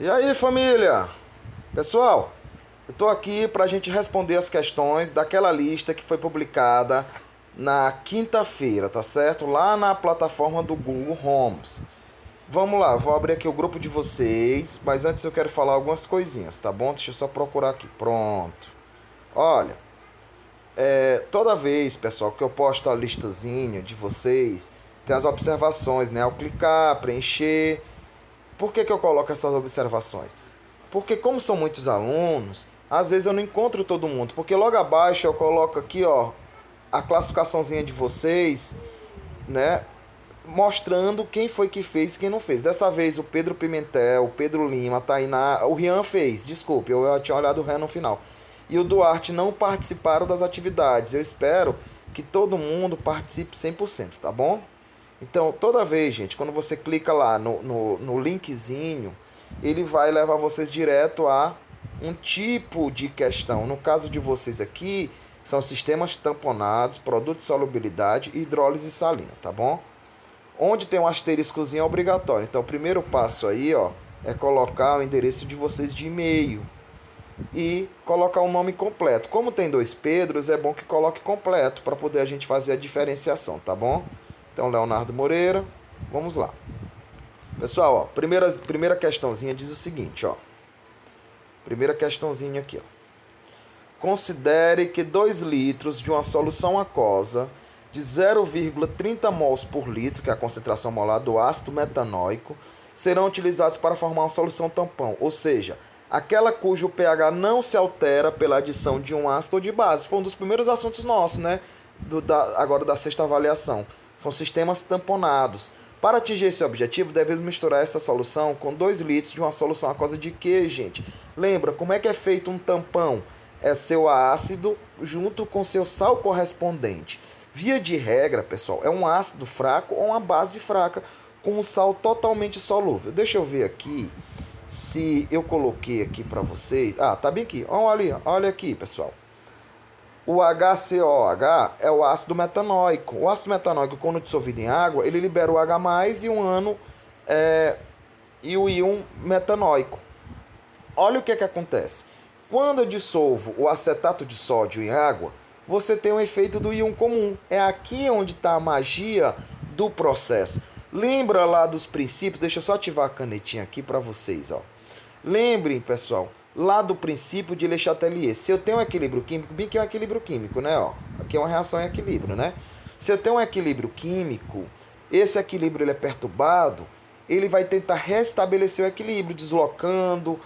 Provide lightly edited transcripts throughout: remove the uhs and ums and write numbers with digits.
E aí, família? Pessoal, eu tô aqui para a gente responder as questões daquela lista que foi publicada na quinta-feira, tá certo? Lá na plataforma do Google Homes. Vamos lá, vou abrir aqui o grupo de vocês, mas antes eu quero falar algumas coisinhas, tá bom? Deixa eu só procurar aqui. Pronto. Olha, toda vez, pessoal, que eu posto a listazinha de vocês, tem as observações, né? Ao clicar, preencher. Por que eu coloco essas observações? Porque como são muitos alunos, às vezes eu não encontro todo mundo, porque logo abaixo eu coloco aqui, ó, a classificaçãozinha de vocês, né, mostrando quem foi que fez e quem não fez. Dessa vez o Pedro Pimentel, o Pedro Lima, a Tainá, o Rian fez, desculpe, eu tinha olhado o Rian no final. E o Duarte não participaram das atividades. Eu espero que todo mundo participe 100%, tá bom? Então, toda vez, gente, quando você clica lá no linkzinho, ele vai levar vocês direto a um tipo de questão. No caso de vocês aqui, são sistemas tamponados, produto de solubilidade e hidrólise salina, tá bom? Onde tem um asteriscozinho é obrigatório. Então, o primeiro passo aí, ó, é colocar o endereço de vocês de e-mail e colocar o nome completo. Como tem dois Pedros, é bom que coloque completo para poder a gente fazer a diferenciação, tá bom? Então, Leonardo Moreira, vamos lá. Pessoal, ó, primeira questãozinha diz o seguinte, ó. Primeira questãozinha aqui, ó. Considere que 2 litros de uma solução aquosa de 0,30 mols por litro, que é a concentração molar do ácido metanóico, serão utilizados para formar uma solução tampão, ou seja, aquela cujo pH não se altera pela adição de um ácido ou de base. Foi um dos primeiros assuntos nossos, né? Agora da sexta avaliação. São sistemas tamponados. Para atingir esse objetivo, devemos misturar essa solução com 2 litros de uma solução aquosa de quê, gente? Lembra, como é que é feito um tampão? É seu ácido junto com seu sal correspondente. Via de regra, pessoal, é um ácido fraco ou uma base fraca com um sal totalmente solúvel. Deixa eu ver aqui se eu coloquei aqui para vocês. Ah, tá bem aqui. Olha aqui, pessoal. O HCOH é o ácido metanóico. O ácido metanóico, quando dissolvido em água, ele libera o H+, e um ano e o íon metanóico. Olha o que acontece. Quando eu dissolvo o acetato de sódio em água, você tem um efeito do íon comum. É aqui onde está a magia do processo. Lembra lá dos princípios? Deixa eu só ativar a canetinha aqui para vocês, ó. Lembrem, pessoal, lá do princípio de Le Chatelier. Se eu tenho um equilíbrio químico, bem que é um equilíbrio químico, né? Ó, aqui é uma reação em equilíbrio, né? Se eu tenho um equilíbrio químico, esse equilíbrio ele é perturbado, ele vai tentar restabelecer o equilíbrio, deslocando,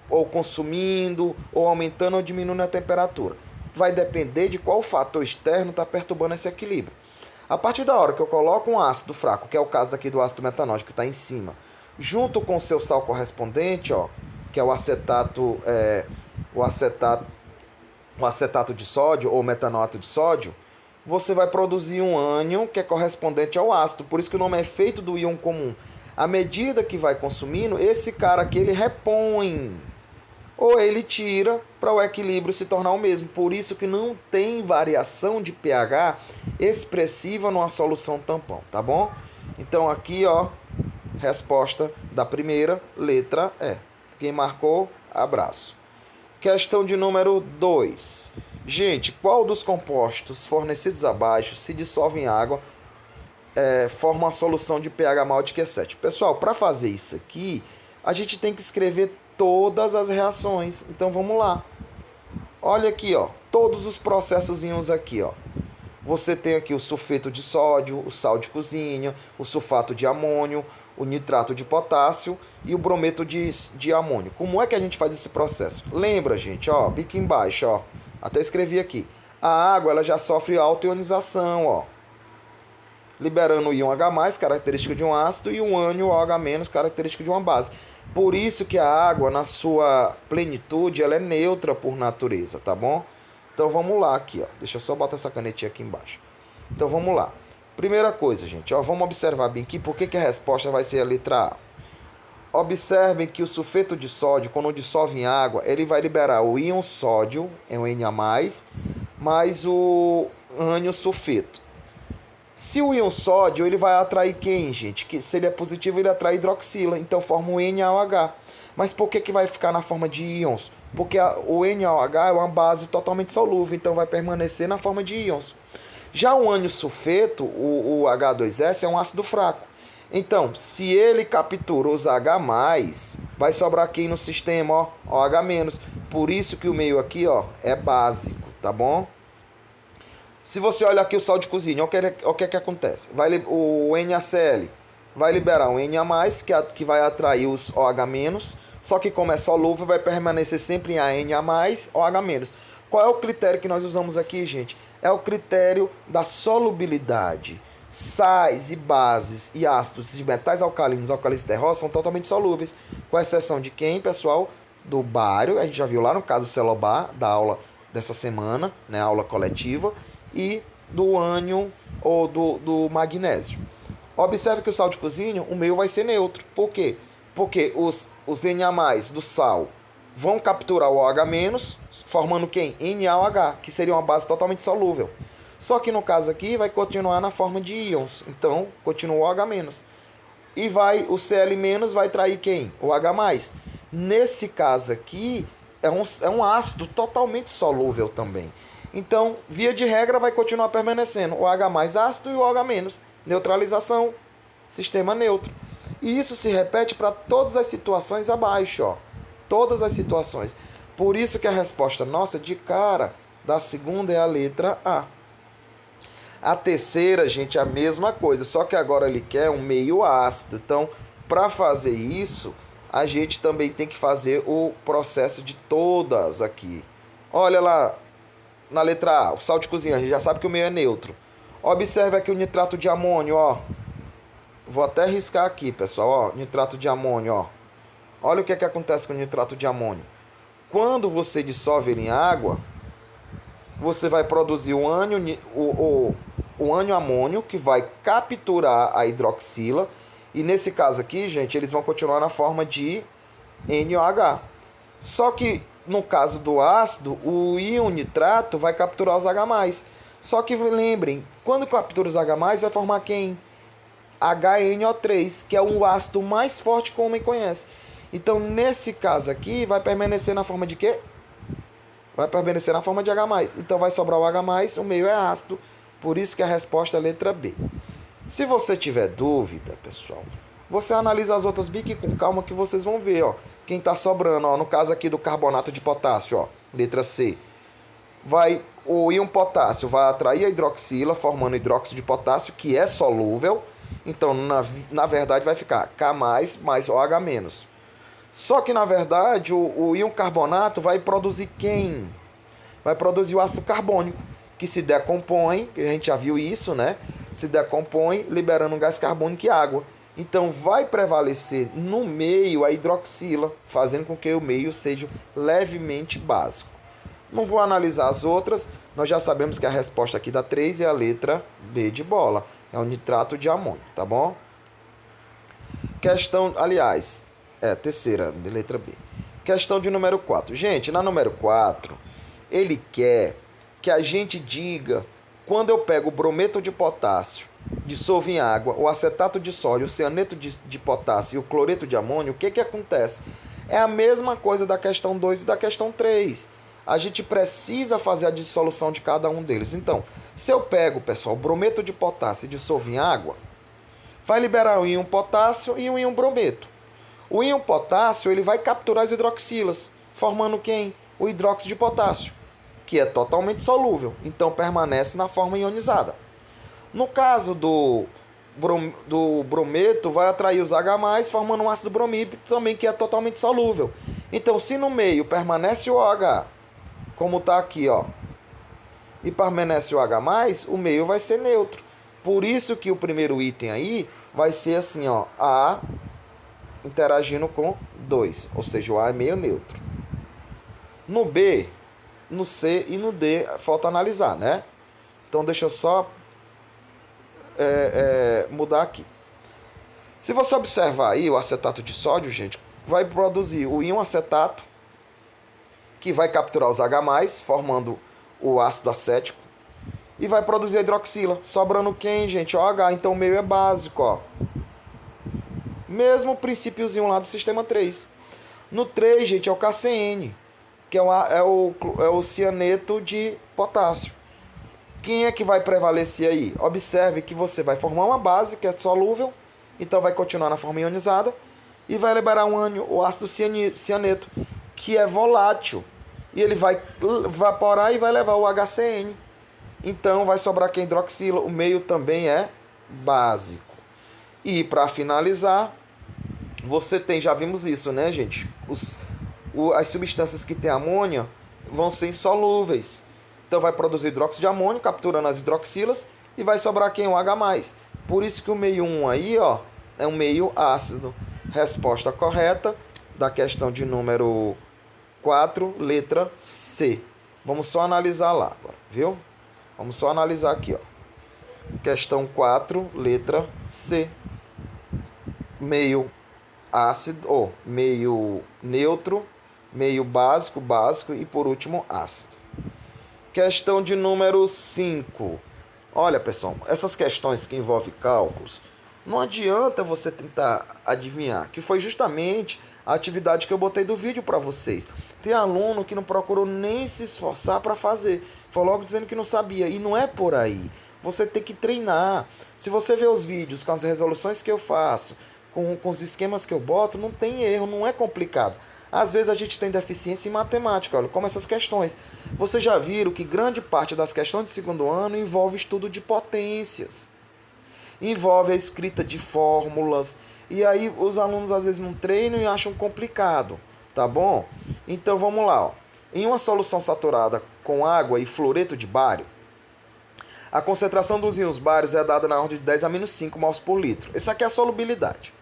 ou consumindo, ou aumentando ou diminuindo a temperatura. Vai depender de qual fator externo está perturbando esse equilíbrio. A partir da hora que eu coloco um ácido fraco, que é o caso aqui do ácido metanóico que está em cima, junto com o seu sal correspondente, ó, que é o acetato de sódio ou metanoato de sódio, você vai produzir um ânion que é correspondente ao ácido. Por isso que o nome é feito do íon comum. À medida que vai consumindo, esse cara aqui ele repõe ou ele tira para o equilíbrio se tornar o mesmo. Por isso que não tem variação de pH expressiva numa solução tampão, tá bom? Então aqui, ó, resposta da primeira letra E. Quem marcou, abraço. Questão de número 2. Gente, qual dos compostos fornecidos abaixo se dissolve em água, forma uma solução de pH maior de que 7? Pessoal, para fazer isso aqui, a gente tem que escrever todas as reações. Então vamos lá. Olha aqui, ó, todos os processozinhos aqui, ó. Você tem aqui o sulfeto de sódio, o sal de cozinha, o sulfato de amônio, o nitrato de potássio e o brometo de amônio. Como é que a gente faz esse processo? Lembra, gente, ó, bico embaixo, ó. Até escrevi aqui. A água ela já sofre autoionização, ó, liberando o íon H+, característico de um ácido, e o ânion OH-, característico de uma base. Por isso que a água, na sua plenitude, ela é neutra por natureza, tá bom? Então vamos lá aqui, ó. Deixa eu só botar essa canetinha aqui embaixo. Então vamos lá. Primeira coisa, gente, ó, vamos observar bem aqui por que a resposta vai ser a letra A. Observem que o sulfeto de sódio, quando dissolve em água, ele vai liberar o íon sódio, é um Na+, mais o ânion sulfeto. Se o íon sódio, ele vai atrair quem, gente? Que se ele é positivo, ele atrai hidroxila, então forma um NaOH. Mas por que vai ficar na forma de íons? Porque o NaOH é uma base totalmente solúvel, então vai permanecer na forma de íons. Já o ânion sulfeto, o H2S, é um ácido fraco. Então, se ele captura os H+, vai sobrar quem no sistema? Ó, OH-. Por isso que o meio aqui, ó, é básico, tá bom? Se você olhar aqui o sal de cozinha, o que acontece? O NaCl vai liberar um Na+, que vai atrair os OH-, só que como é solúvel, vai permanecer sempre em Na+, OH-. Qual é o critério que nós usamos aqui, gente? É o critério da solubilidade. Sais e bases e ácidos de metais alcalinos e alcalinos terrosos são totalmente solúveis, com exceção de quem, pessoal? Do bário, a gente já viu lá no caso do celobar, da aula dessa semana, né, aula coletiva, e do ânion ou do magnésio. Observe que o sal de cozinha, o meio vai ser neutro. Por quê? Porque os Na+ do sal vão capturar o OH-, formando quem? NaOH, que seria uma base totalmente solúvel. Só que no caso aqui vai continuar na forma de íons. Então, continua o OH-. E o Cl- vai trair quem? O H+. Nesse caso aqui, é um ácido totalmente solúvel também. Então, via de regra, vai continuar permanecendo o H+ ácido e o OH-. Neutralização, sistema neutro. E isso se repete para todas as situações abaixo, ó. Todas as situações. Por isso que a resposta nossa, de cara, da segunda é a letra A. A terceira, gente, é a mesma coisa, só que agora ele quer um meio ácido. Então, para fazer isso, a gente também tem que fazer o processo de todas aqui. Olha lá, na letra A, o sal de cozinha, a gente já sabe que o meio é neutro. Observe aqui o nitrato de amônio, ó. Vou até riscar aqui, pessoal, ó, nitrato de amônio, ó. Olha o que acontece com o nitrato de amônio. Quando você dissolve ele em água, você vai produzir o ânion amônio, que vai capturar a hidroxila. E nesse caso aqui, gente, eles vão continuar na forma de NaOH. Só que no caso do ácido, o íon nitrato vai capturar os H+. Só que lembrem, quando captura os H+, vai formar quem? HNO3, que é o ácido mais forte que o homem conhece. Então, nesse caso aqui, vai permanecer na forma de quê? Vai permanecer na forma de H+. Então, vai sobrar o H+, o meio é ácido. Por isso que a resposta é a letra B. Se você tiver dúvida, pessoal, você analisa as outras biques com calma que vocês vão ver, ó. Quem está sobrando, ó, no caso aqui do carbonato de potássio, ó, letra C. O íon potássio vai atrair a hidroxila, formando hidróxido de potássio, que é solúvel. Então, na verdade, vai ficar K+, mais OH-. Só que, na verdade, o íon carbonato vai produzir quem? Vai produzir o ácido carbônico, que se decompõe, a gente já viu isso, né? Se decompõe, liberando gás carbônico e água. Então, vai prevalecer no meio a hidroxila, fazendo com que o meio seja levemente básico. Não vou analisar as outras, nós já sabemos que a resposta aqui da 3 é a letra B de bola. É o nitrato de amônio, tá bom? Questão, aliás, terceira, letra B. Questão de número 4. Gente, na número 4, ele quer que a gente diga, quando eu pego o brometo de potássio, dissolvo em água, o acetato de sódio, o cianeto de potássio e o cloreto de amônio, o que acontece? É a mesma coisa da questão 2 e da questão 3. A gente precisa fazer a dissolução de cada um deles. Então, se eu pego, pessoal, o brometo de potássio e dissolvo em água, vai liberar o íon potássio e o íon brometo. O íon potássio ele vai capturar as hidroxilas, formando quem? O hidróxido de potássio, que é totalmente solúvel, então permanece na forma ionizada. No caso do brometo, vai atrair os H+, formando um ácido bromídrico também, que é totalmente solúvel. Então, se no meio permanece o OH, como está aqui, ó, e permanece o H+, o meio vai ser neutro. Por isso que o primeiro item aí vai ser assim, ó, A interagindo com 2, ou seja, o A é meio neutro. No B, no C e no D, falta analisar, né? Então, deixa eu só mudar aqui. Se você observar aí o acetato de sódio, gente, vai produzir o íon acetato, que vai capturar os H+, formando o ácido acético, e vai produzir a hidroxila, sobrando quem, gente? OH, então o meio é básico, ó. Mesmo princípiozinho lá do sistema 3. No 3, gente, é o KCN, que é o cianeto de potássio. Quem é que vai prevalecer aí? Observe que você vai formar uma base que é solúvel, então vai continuar na forma ionizada, e vai liberar o ácido cianeto, que é volátil, e ele vai evaporar e vai levar o HCN. Então vai sobrar aqui a hidroxila, o meio também é básico. E para finalizar, você tem, já vimos isso, né, gente? As substâncias que têm amônia vão ser insolúveis. Então vai produzir hidróxido de amônio, capturando as hidroxilas, e vai sobrar aqui um H+. Por isso que o meio 1 aí, ó, é um meio ácido. Resposta correta da questão de número 4, letra C. Vamos só analisar lá agora, viu? Vamos só analisar aqui, ó. Questão 4, letra C. Meio ácido, ou meio neutro, meio básico, básico e por último ácido. Questão de número 5. Olha, pessoal, essas questões que envolvem cálculos, não adianta você tentar adivinhar, que foi justamente a atividade que eu botei do vídeo para vocês. Tem aluno que não procurou nem se esforçar para fazer, foi logo dizendo que não sabia, e não é por aí. Você tem que treinar. Se você vê os vídeos com as resoluções que eu faço, com os esquemas que eu boto, não tem erro, não é complicado. Às vezes a gente tem deficiência em matemática, olha, como essas questões. Vocês já viram que grande parte das questões de segundo ano envolve estudo de potências. Envolve a escrita de fórmulas. E aí os alunos às vezes não treinam e acham complicado, tá bom? Então vamos lá, ó. Em uma solução saturada com água e fluoreto de bário, a concentração dos íons bários é dada na ordem de 10 a menos 5 mols por litro. Essa aqui é a solubilidade.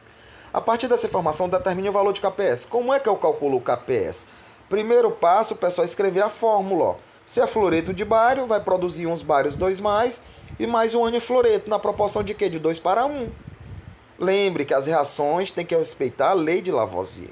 A partir dessa informação, determine o valor de KPS. Como é que eu calculo o KPS? Primeiro passo, o pessoal escrever a fórmula. Ó. Se é fluoreto de bário, vai produzir uns bários 2+, e mais um ânion fluoreto, na proporção de quê? De 2 para 1. Lembre que as reações têm que respeitar a lei de Lavoisier.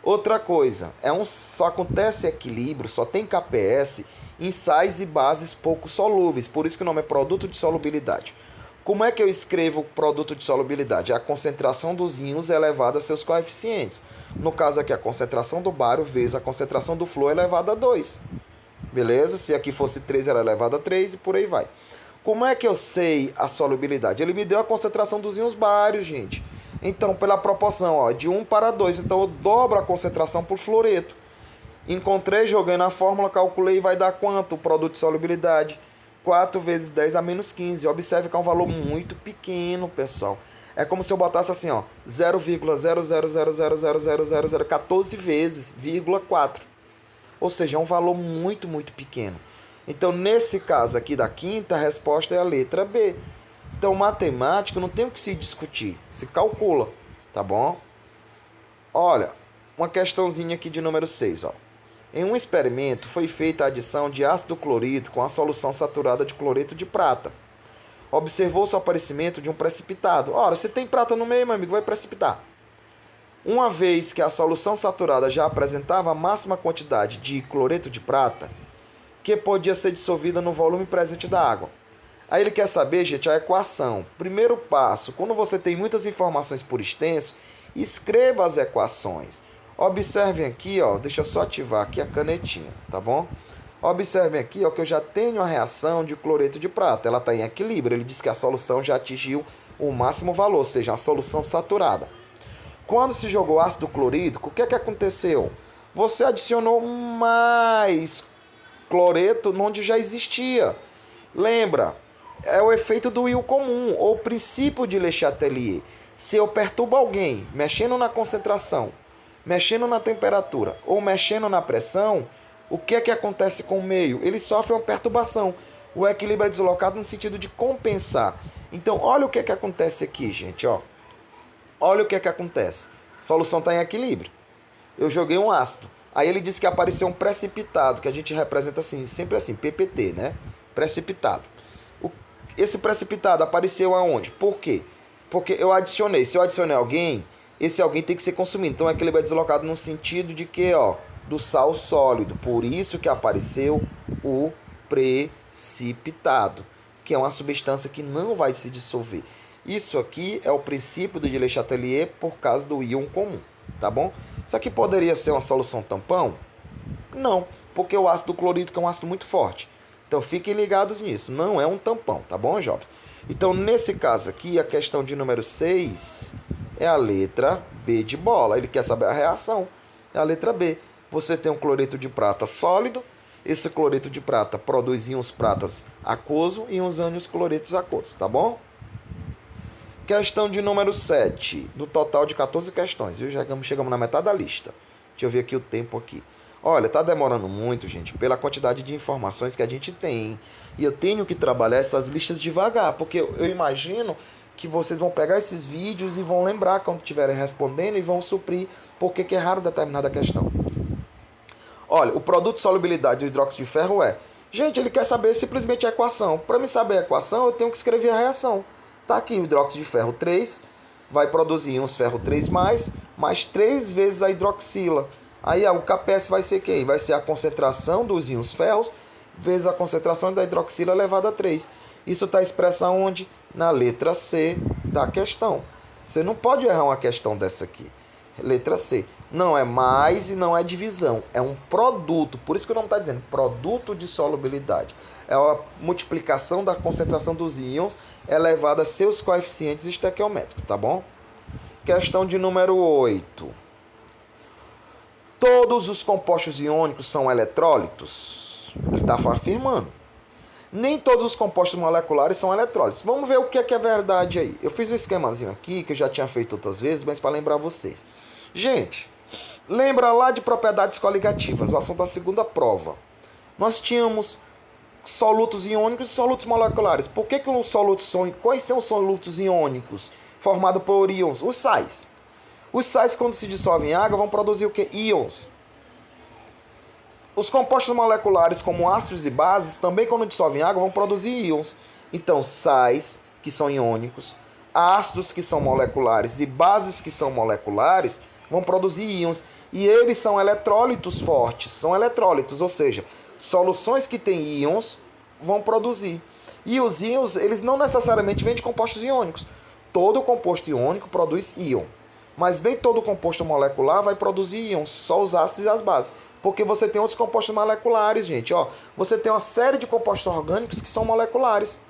Outra coisa, só acontece equilíbrio, só tem KPS em sais e bases pouco solúveis, por isso que o nome é produto de solubilidade. Como é que eu escrevo o produto de solubilidade? É a concentração dos íons elevada a seus coeficientes. No caso aqui, a concentração do bário vezes a concentração do flúor elevada a 2. Beleza? Se aqui fosse 3, ela é elevada a 3 e por aí vai. Como é que eu sei a solubilidade? Ele me deu a concentração dos íons bários, gente. Então, pela proporção, ó, de 1 para 2. Então, eu dobro a concentração por fluoreto. Encontrei, joguei na fórmula, calculei, vai dar quanto o produto de solubilidade? 4 vezes 10 a menos 15. Observe que é um valor muito pequeno, pessoal. É como se eu botasse assim, ó, 0,000000014 vezes, 4. Ou seja, é um valor muito, muito pequeno. Então, nesse caso aqui da quinta, a resposta é a letra B. Então, matemática não tem o que se discutir, se calcula, tá bom? Olha, uma questãozinha aqui de número 6, ó. Em um experimento, foi feita a adição de ácido clorídrico com a solução saturada de cloreto de prata. Observou-se o aparecimento de um precipitado. Ora, se tem prata no meio, meu amigo, vai precipitar. Uma vez que a solução saturada já apresentava a máxima quantidade de cloreto de prata, que podia ser dissolvida no volume presente da água. Aí ele quer saber, gente, a equação. Primeiro passo, quando você tem muitas informações por extenso, escreva as equações. Observem aqui, ó, deixa eu só ativar aqui a canetinha, tá bom? Observem aqui, ó, que eu já tenho a reação de cloreto de prata. Ela está em equilíbrio. Ele diz que a solução já atingiu o máximo valor, ou seja, a solução saturada. Quando se jogou ácido clorídrico, o que é que aconteceu? Você adicionou mais cloreto onde já existia. Lembra, é o efeito do íon comum, ou o princípio de Le Chatelier. Se eu perturbo alguém mexendo na concentração, mexendo na temperatura ou mexendo na pressão, o que é que acontece com o meio? Ele sofre uma perturbação. O equilíbrio é deslocado no sentido de compensar. Então, olha o que é que acontece aqui, gente. Ó. Olha o que é que acontece. A solução está em equilíbrio. Eu joguei um ácido. Aí ele disse que apareceu um precipitado, que a gente representa assim, sempre assim, PPT, né? Precipitado. Esse precipitado apareceu aonde? Por quê? Porque eu adicionei. Se eu adicionei alguém, esse alguém tem que ser consumido. Então, equilíbrio é deslocado no sentido de que, ó, do sal sólido. Por isso que apareceu o precipitado, que é uma substância que não vai se dissolver. Isso aqui é o princípio do Le Chatelier por causa do íon comum. tá bom? Isso aqui poderia ser uma solução tampão? Não, porque o ácido clorídrico é um ácido muito forte. Então fiquem ligados nisso, não é um tampão, tá bom, jovens? Então nesse caso aqui, a questão de número 6 é a letra B de bola. Ele quer saber a reação, é a letra B. Você tem um cloreto de prata sólido, esse cloreto de prata produz íons pratas aquoso e uns ânions cloretos aquosos, tá bom? Questão de número 7, do total de 14 questões, viu? Já chegamos na metade da lista. Deixa eu ver aqui o tempo aqui. Olha, tá demorando muito, gente, pela quantidade de informações que a gente tem. E eu tenho que trabalhar essas listas devagar, porque eu imagino que vocês vão pegar esses vídeos e vão lembrar quando estiverem respondendo e vão suprir porque que erraram determinada questão. Olha, o produto de solubilidade do hidróxido de ferro é... Gente, ele quer saber simplesmente a equação. Para me saber a equação, eu tenho que escrever a reação. Tá aqui, o hidróxido de ferro 3 vai produzir íons ferro 3+, mais 3 vezes a hidroxila. Aí o KPS vai ser quem? Vai ser a concentração dos íons ferros vezes a concentração da hidroxila elevada a 3. Isso está expresso onde? Na letra C da questão. Você não pode errar uma questão dessa aqui. Letra C. Não é mais e não é divisão. É um produto. Por isso que o nome está dizendo produto de solubilidade. É a multiplicação da concentração dos íons elevada a seus coeficientes estequiométricos, tá bom? Questão de número 8. Todos os compostos iônicos são eletrólitos? Ele está afirmando. Nem todos os compostos moleculares são eletrólitos. Vamos ver o que é verdade aí. Eu fiz um esquemazinho aqui, que eu já tinha feito outras vezes, mas para lembrar vocês. Gente, lembra lá de propriedades coligativas, o assunto da segunda prova. Nós tínhamos solutos iônicos e solutos moleculares. Por que os solutos são... Quais são os solutos iônicos formados por íons? Os sais. Os sais, quando se dissolvem em água, vão produzir o quê? Íons. Os compostos moleculares, como ácidos e bases, também quando dissolvem em água, vão produzir íons. Então, sais, que são iônicos, ácidos, que são moleculares, e bases, que são moleculares, vão produzir íons. E eles são eletrólitos fortes, são eletrólitos, ou seja, soluções que têm íons vão produzir. E os íons, eles não necessariamente vêm de compostos iônicos. Todo composto iônico produz íon. Mas nem todo composto molecular vai produzir íons, só os ácidos e as bases. Porque você tem outros compostos moleculares, gente. Ó, você tem uma série de compostos orgânicos que são moleculares.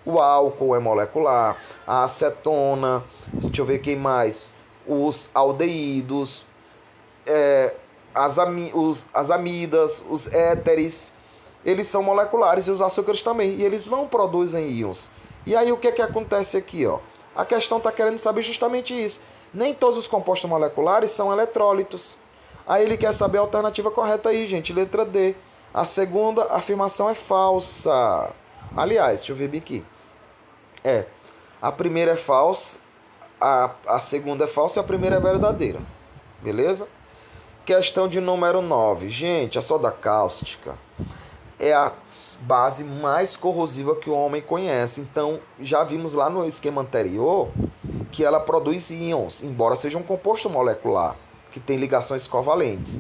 O álcool é molecular, a acetona, deixa eu ver quem mais, os aldeídos, as amidas, os éteres, eles são moleculares e os açúcares também. E eles não produzem íons. E aí o que acontece aqui, ó? A questão está querendo saber justamente isso. Nem todos os compostos moleculares são eletrólitos. Aí ele quer saber a alternativa correta aí, gente. Letra D. A segunda afirmação é falsa. Aliás, deixa eu ver aqui. A primeira é falsa, a segunda é falsa e a primeira é verdadeira. Beleza? Questão de número 9. Gente, a soda cáustica é a base mais corrosiva que o homem conhece. Então, já vimos lá no esquema anterior que ela produz íons, embora seja um composto molecular, que tem ligações covalentes.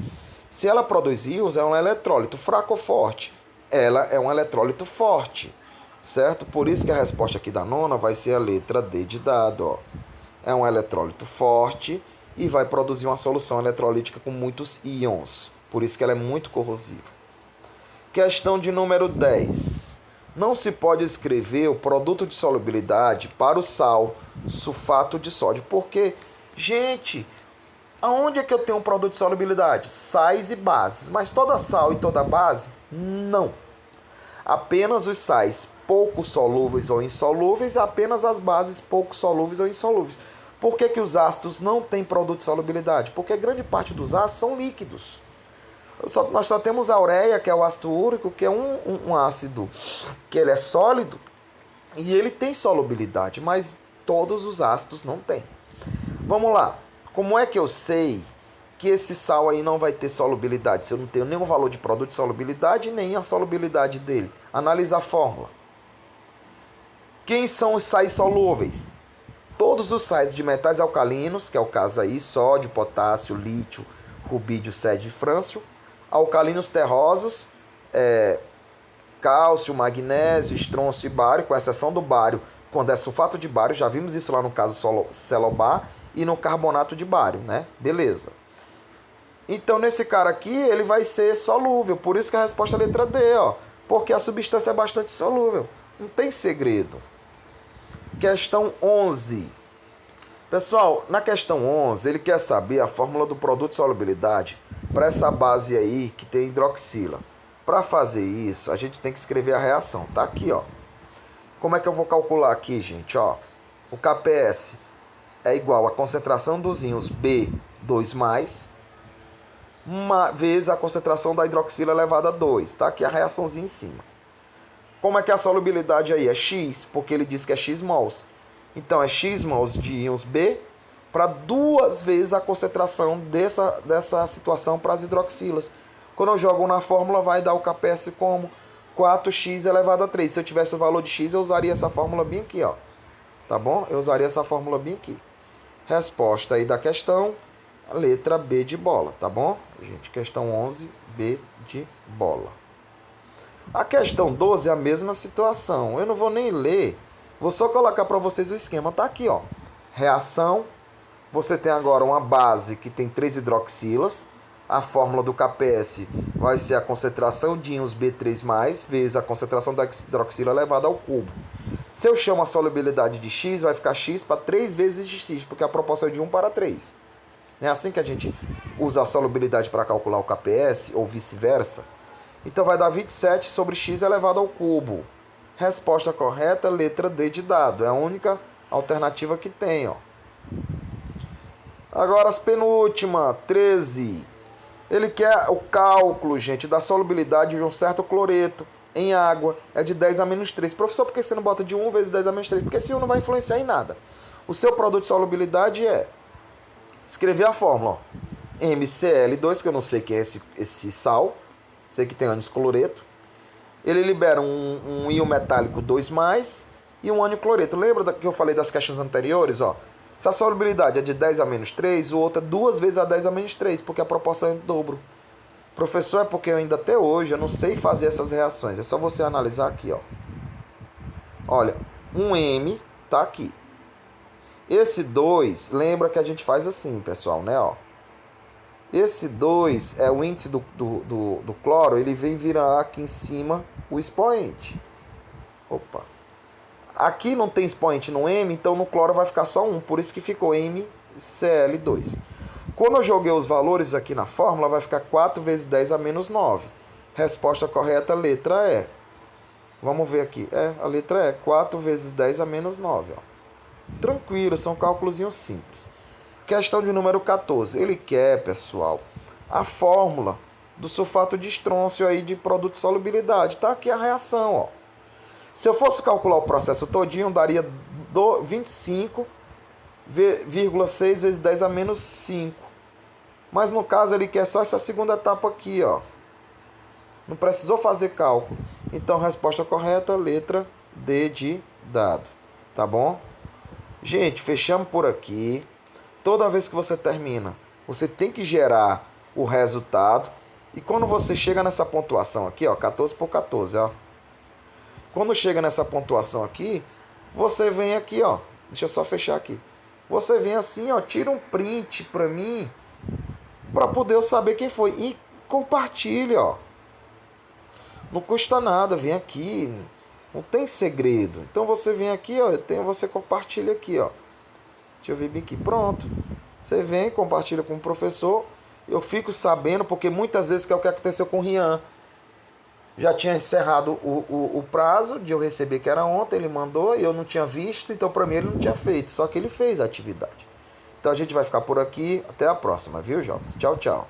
Se ela produz íons, é um eletrólito fraco ou forte? Ela é um eletrólito forte, certo? Por isso que a resposta aqui da nona vai ser a letra D de dado. Ó. É um eletrólito forte e vai produzir uma solução eletrolítica com muitos íons. Por isso que ela é muito corrosiva. Questão de número 10. Não se pode escrever o produto de solubilidade para o sal, sulfato de sódio. Porque, gente, aonde é que eu tenho um produto de solubilidade? Sais e bases. Mas toda sal e toda base? Não. Apenas os sais pouco solúveis ou insolúveis e apenas as bases pouco solúveis ou insolúveis. Por que os ácidos não têm produto de solubilidade? Porque grande parte dos ácidos são líquidos. Nós só temos a ureia, que é o ácido úrico, que é um ácido que ele é sólido e ele tem solubilidade, mas todos os ácidos não têm. Vamos lá. Como é que eu sei que esse sal aí não vai ter solubilidade? Se eu não tenho nenhum valor de produto de solubilidade, nem a solubilidade dele. Analisa a fórmula. Quem são os sais solúveis? Todos os sais de metais alcalinos, que é o caso aí, sódio, potássio, lítio, rubídio, cédio e frâncio. Alcalinos terrosos, cálcio, magnésio, estrôncio e bário, com exceção do bário, quando é sulfato de bário, já vimos isso lá no caso celobar, e no carbonato de bário, né? Beleza. Então, nesse cara aqui, ele vai ser solúvel. Por isso que a resposta é a letra D, ó. Porque a substância é bastante solúvel. Não tem segredo. Questão 11. Pessoal, na questão 11, ele quer saber a fórmula do produto de solubilidade para essa base aí que tem hidroxila. Para fazer isso, a gente tem que escrever a reação. Tá aqui, ó. Como é que eu vou calcular aqui, gente? Ó, o KPS é igual a concentração dos íons B2+, vezes a concentração da hidroxila elevada a 2. Tá aqui a reaçãozinha em cima. Como é que é a solubilidade aí? É X, porque ele diz que é X mols. Então é X mols de íons B para 2 vezes a concentração dessa situação para as hidroxilas. Quando eu jogo na fórmula, vai dar o KPS como 4x elevado a 3. Se eu tivesse o valor de x, eu usaria essa fórmula bem aqui, ó. Tá bom? Eu usaria essa fórmula bem aqui. Resposta aí da questão, letra B de bola, tá bom? Gente, questão 11, B de bola. A questão 12 é a mesma situação. Eu não vou nem ler. Vou só colocar para vocês o esquema. Tá aqui, ó. Reação. Você tem agora uma base que tem 3 hidroxilas. A fórmula do KPS vai ser a concentração de íons B3+, vezes a concentração da hidroxila elevada ao cubo. Se eu chamo a solubilidade de X, vai ficar X para 3 vezes de X, porque a proporção é de 1 para 3. É assim que a gente usa a solubilidade para calcular o KPS, ou vice-versa. Então vai dar 27 sobre X elevado ao cubo. Resposta correta, letra D de dado. É a única alternativa que tem, ó. Agora as penúltimas, 13. Ele quer o cálculo, gente, da solubilidade de um certo cloreto em água. É de 10 a menos 3. Professor, por que você não bota de 1 vezes 10 a menos 3? Porque esse 1 não vai influenciar em nada. O seu produto de solubilidade é escrever a fórmula, ó. MCl2, que eu não sei que é esse sal. Sei que tem ânion cloreto. Ele libera um íon metálico 2+, e um ânion cloreto. Lembra que eu falei das questões anteriores? Ó? Se a solubilidade é de 10 a menos 3, o outro é 2 vezes a 10 a menos 3, porque a proporção é em dobro. Professor, é porque eu ainda até hoje eu não sei fazer essas reações. É só você analisar aqui, ó. Olha, um M tá aqui. Esse 2, lembra que a gente faz assim, pessoal, né? Ó. Esse 2 é o índice do cloro, ele vem virar aqui em cima o expoente. Opa. Aqui não tem expoente no M, então no cloro vai ficar só 1, por isso que ficou MCl2. Quando eu joguei os valores aqui na fórmula, vai ficar 4 vezes 10 a menos 9. Resposta correta, letra E. Vamos ver aqui. A letra E, 4 vezes 10 a menos 9. Ó. Tranquilo, são cálculos simples. Questão de número 14. Ele quer, pessoal, a fórmula do sulfato de estrôncio aí de produto de solubilidade. Tá aqui a reação, ó. Se eu fosse calcular o processo todinho, daria 25,6 vezes 10 a menos 5. Mas no caso ele quer só essa segunda etapa aqui, ó. Não precisou fazer cálculo. Então, resposta correta, letra D de dado. Tá bom? Gente, fechamos por aqui. Toda vez que você termina, você tem que gerar o resultado. E quando você chega nessa pontuação aqui, ó, 14 por 14, ó. Quando chega nessa pontuação aqui, você vem aqui, ó. Deixa eu só fechar aqui. Você vem assim, ó, tira um print pra mim, pra poder eu saber quem foi. E compartilha, ó. Não custa nada, vem aqui. Não tem segredo. Então você vem aqui, ó, você compartilha aqui, ó. Deixa eu ver bem aqui. Pronto. Você vem, compartilha com o professor. Eu fico sabendo, porque muitas vezes que é o que aconteceu com o Rian. Já tinha encerrado o prazo de eu receber, que era ontem, ele mandou e eu não tinha visto, então para mim ele não tinha feito, só que ele fez a atividade. Então a gente vai ficar por aqui, até a próxima, viu, jovens? Tchau, tchau.